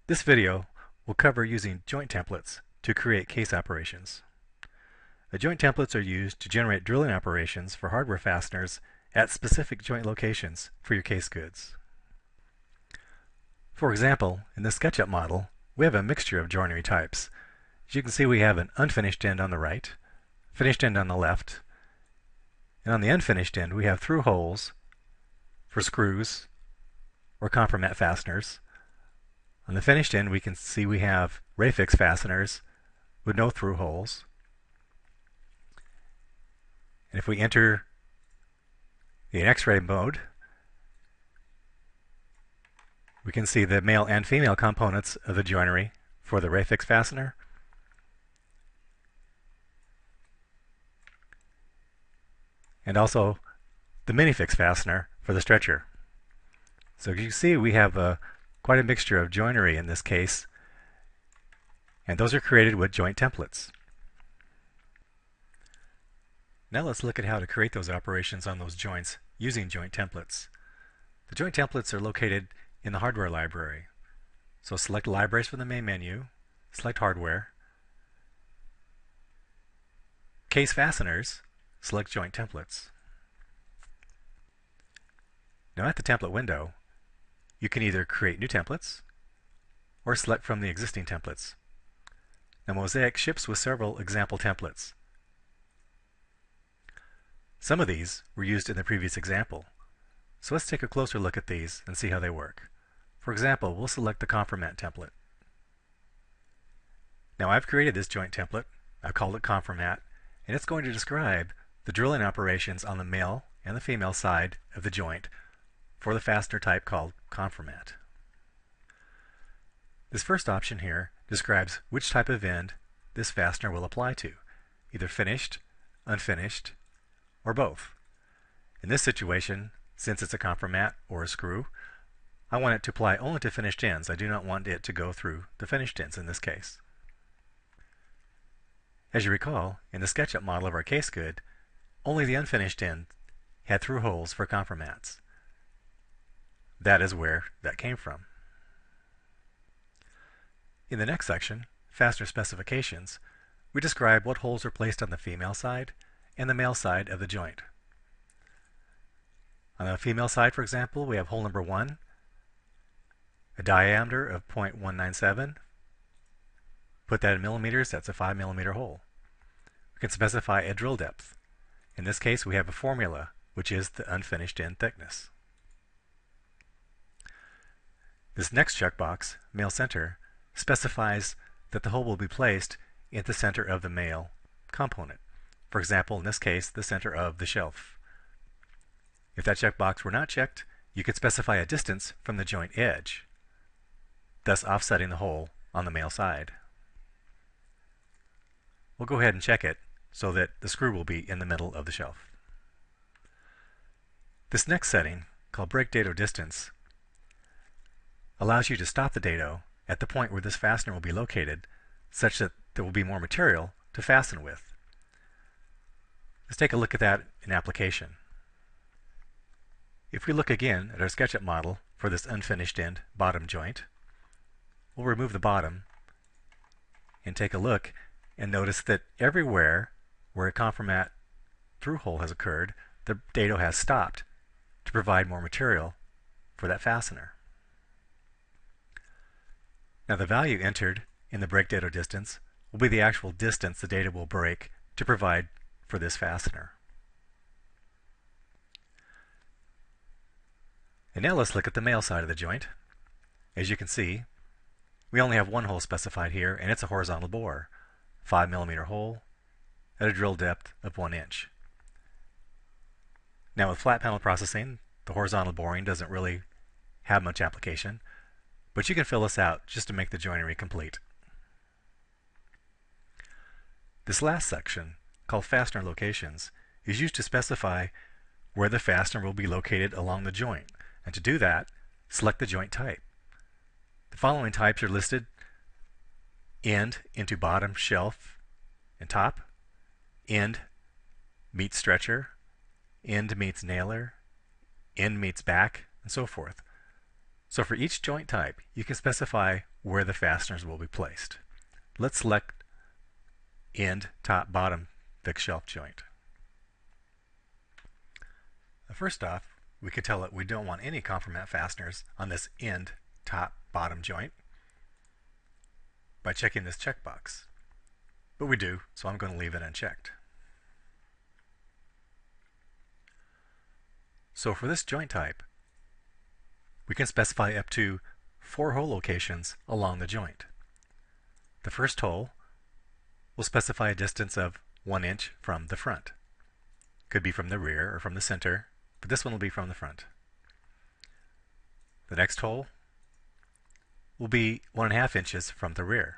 This video will cover using joint templates to create case operations. The joint templates are used to generate drilling operations for hardware fasteners at specific joint locations for your case goods. For example, in the SketchUp model, we have a mixture of joinery types. As you can see, we have an unfinished end on the right, finished end on the left, and on the unfinished end we have through holes for screws or compromat fasteners. On the finished end we can see we have ray-fix fasteners with no through holes. And if we enter the X-ray mode, we can see the male and female components of the joinery for the ray-fix fastener. And also the mini-fix fastener for the stretcher. So as you see, we have quite a mixture of joinery in this case, and those are created with joint templates. Now let's look at how to create those operations on those joints using joint templates. The joint templates are located in the hardware library. So select Libraries from the main menu, select Hardware, Case Fasteners, select Joint Templates. Now at the template window, you can either create new templates or select from the existing templates. Now Mozaik ships with several example templates. Some of these were used in the previous example, so let's take a closer look at these and see how they work. For example, we'll select the Compromat template. Now I've created this joint template, I've called it Compromat, and it's going to describe the drilling operations on the male and the female side of the joint for the fastener type called Compromat. This first option here describes which type of end this fastener will apply to, either finished, unfinished, or both. In this situation, since it's a compromat or a screw, I want it to apply only to finished ends. I do not want it to go through the finished ends in this case. As you recall, in the SketchUp model of our case good, only the unfinished end had through holes for compromats. That is where that came from. In the next section, Fastener Specifications, we describe what holes are placed on the female side and the male side of the joint. On the female side, for example, we have hole number 1, a diameter of 0.197. Put that in millimeters, that's a 5 millimeter hole. We can specify a drill depth. In this case, we have a formula, which is the unfinished end thickness. This next checkbox, Male Center, specifies that the hole will be placed in the center of the male component. For example, in this case, the center of the shelf. If that checkbox were not checked, you could specify a distance from the joint edge, thus offsetting the hole on the male side. We'll go ahead and check it so that the screw will be in the middle of the shelf. This next setting, called Break Dado Distance, allows you to stop the dado at the point where this fastener will be located, such that there will be more material to fasten with. Let's take a look at that in application. If we look again at our SketchUp model for this unfinished end bottom joint, we'll remove the bottom and take a look and notice that everywhere where a compromat through hole has occurred, the dado has stopped to provide more material for that fastener. Now the value entered in the break dado distance will be the actual distance the dado will break to provide for this fastener. And now let's look at the male side of the joint. As you can see, we only have one hole specified here, and it's a horizontal bore, 5 millimeter hole at a drill depth of 1 inch. Now with flat panel processing, the horizontal boring doesn't really have much application, but you can fill this out just to make the joinery complete. This last section, called Fastener Locations, is used to specify where the fastener will be located along the joint. And to do that, select the joint type. The following types are listed: end into bottom shelf and top, end meets stretcher, end meets nailer, end meets back, and so forth. So for each joint type, you can specify where the fasteners will be placed. Let's select end, top, bottom fixed shelf joint. First off, we could tell it we don't want any complement fasteners on this end, top, bottom joint by checking this checkbox. But we do, so I'm going to leave it unchecked. So for this joint type, we can specify up to 4 hole locations along the joint. The first hole will specify a distance of 1 inch from the front. Could be from the rear or from the center, but this one will be from the front. The next hole will be 1.5 inches from the rear.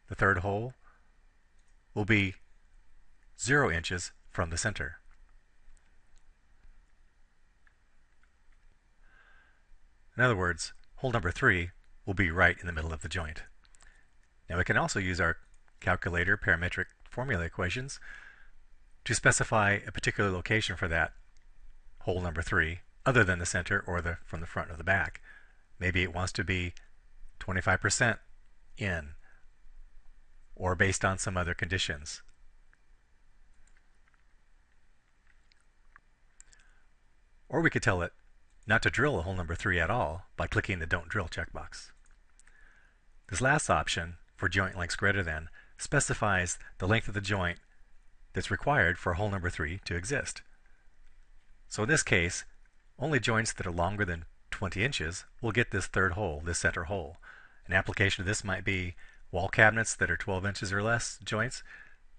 The third hole will be 0 inches from the center. In other words, hole number 3 will be right in the middle of the joint. Now we can also use our calculator parametric formula equations to specify a particular location for that hole number 3 other than the center or from the front or the back. Maybe it wants to be 25% in, or based on some other conditions. Or we could tell it not to drill a hole number 3 at all by clicking the Don't Drill checkbox. This last option, for joint lengths greater than, specifies the length of the joint that's required for hole number 3 to exist. So in this case, only joints that are longer than 20 inches will get this third hole, this center hole. An application of this might be wall cabinets that are 12 inches or less joints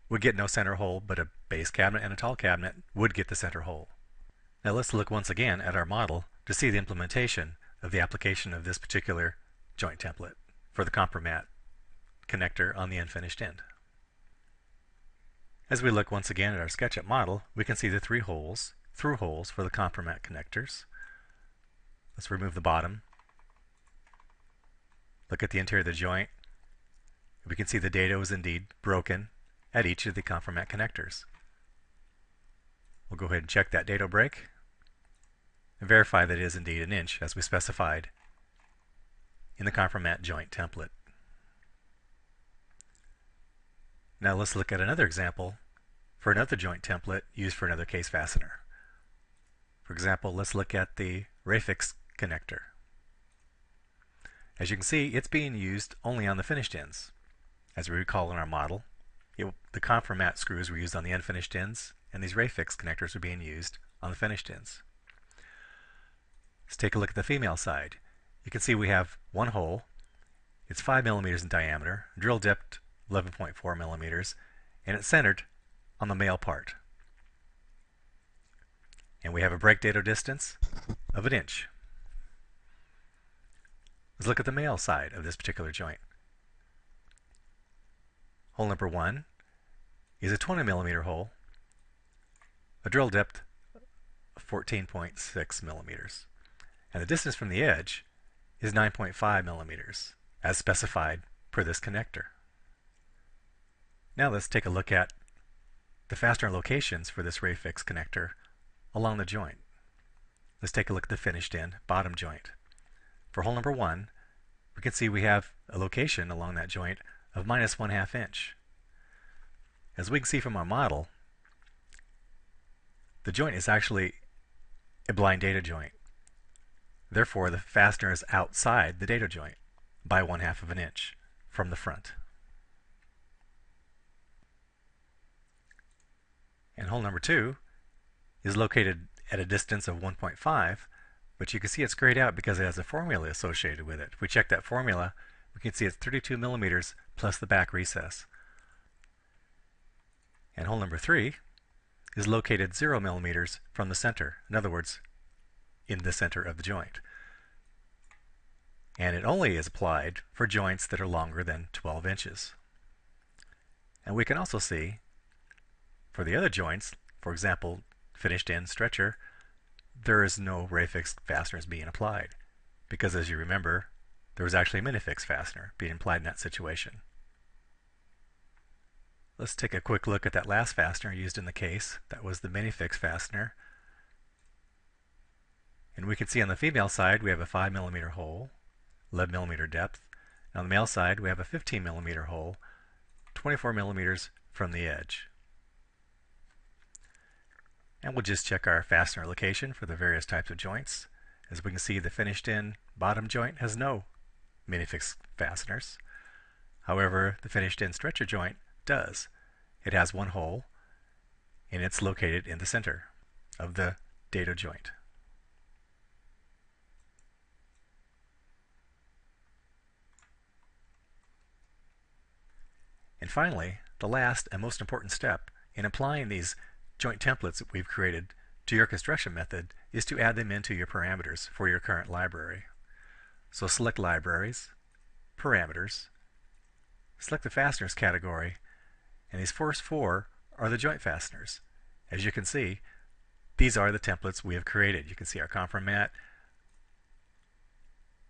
would get no center hole, but a base cabinet and a tall cabinet would get the center hole. Now let's look once again at our model to see the implementation of the application of this particular joint template for the compromat connector on the unfinished end. As we look once again at our SketchUp model, we can see the 3 holes, through holes for the compromat connectors. Let's remove the bottom. Look at the interior of the joint. We can see the dado is indeed broken at each of the compromat connectors. We'll go ahead and check that dado break and verify that it is indeed 1 inch as we specified in the compromat joint template. Now let's look at another example for another joint template used for another case fastener. For example, let's look at the Rayfix connector. As you can see, it's being used only on the finished ends. As we recall in our model, the compromat screws were used on the unfinished ends, and these Rayfix connectors are being used on the finished ends. Let's take a look at the female side. You can see we have one hole. It's 5 millimeters in diameter, drill depth 11.4 millimeters, and it's centered on the male part. And we have a break dado distance of 1 inch. Let's look at the male side of this particular joint. Hole number 1 is a 20 millimeter hole, a drill depth of 14.6 millimeters. And the distance from the edge is 9.5 millimeters, as specified per this connector. Now let's take a look at the fastener locations for this Rayfix connector along the joint. Let's take a look at the finished end, bottom joint. For hole number 1, we can see we have a location along that joint of -1/2 inch. As we can see from our model, the joint is actually a blind dado joint. Therefore, the fastener is outside the dado joint by 1/2 inch from the front. And hole number 2 is located at a distance of 1.5, but you can see it's grayed out because it has a formula associated with it. If we check that formula, we can see it's 32 millimeters plus the back recess. And hole number 3 is located 0 millimeters from the center. In other words, in the center of the joint. And it only is applied for joints that are longer than 12 inches. And we can also see for the other joints, for example, finished end stretcher, there is no Rayfix fasteners being applied, because as you remember, there was actually a minifix fastener being applied in that situation. Let's take a quick look at that last fastener used in the case. That was the minifix fastener. And we can see on the female side we have a 5 millimeter hole, 11mm depth. And on the male side, we have a 15mm hole, 24mm from the edge. And we'll just check our fastener location for the various types of joints. As we can see, the finished-in bottom joint has no minifix fasteners. However, the finished-in stretcher joint does. It has one hole, and it's located in the center of the dado joint. And finally, the last and most important step in applying these joint templates that we've created to your construction method is to add them into your parameters for your current library. So select Libraries, Parameters, select the Fasteners category, and these first four are the joint fasteners. As you can see, these are the templates we have created. You can see our Compromat,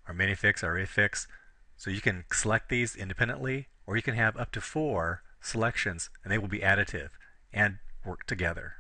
our Minifix, our Affix. So you can select these independently, or you can have up to 4 selections, and they will be additive and work together.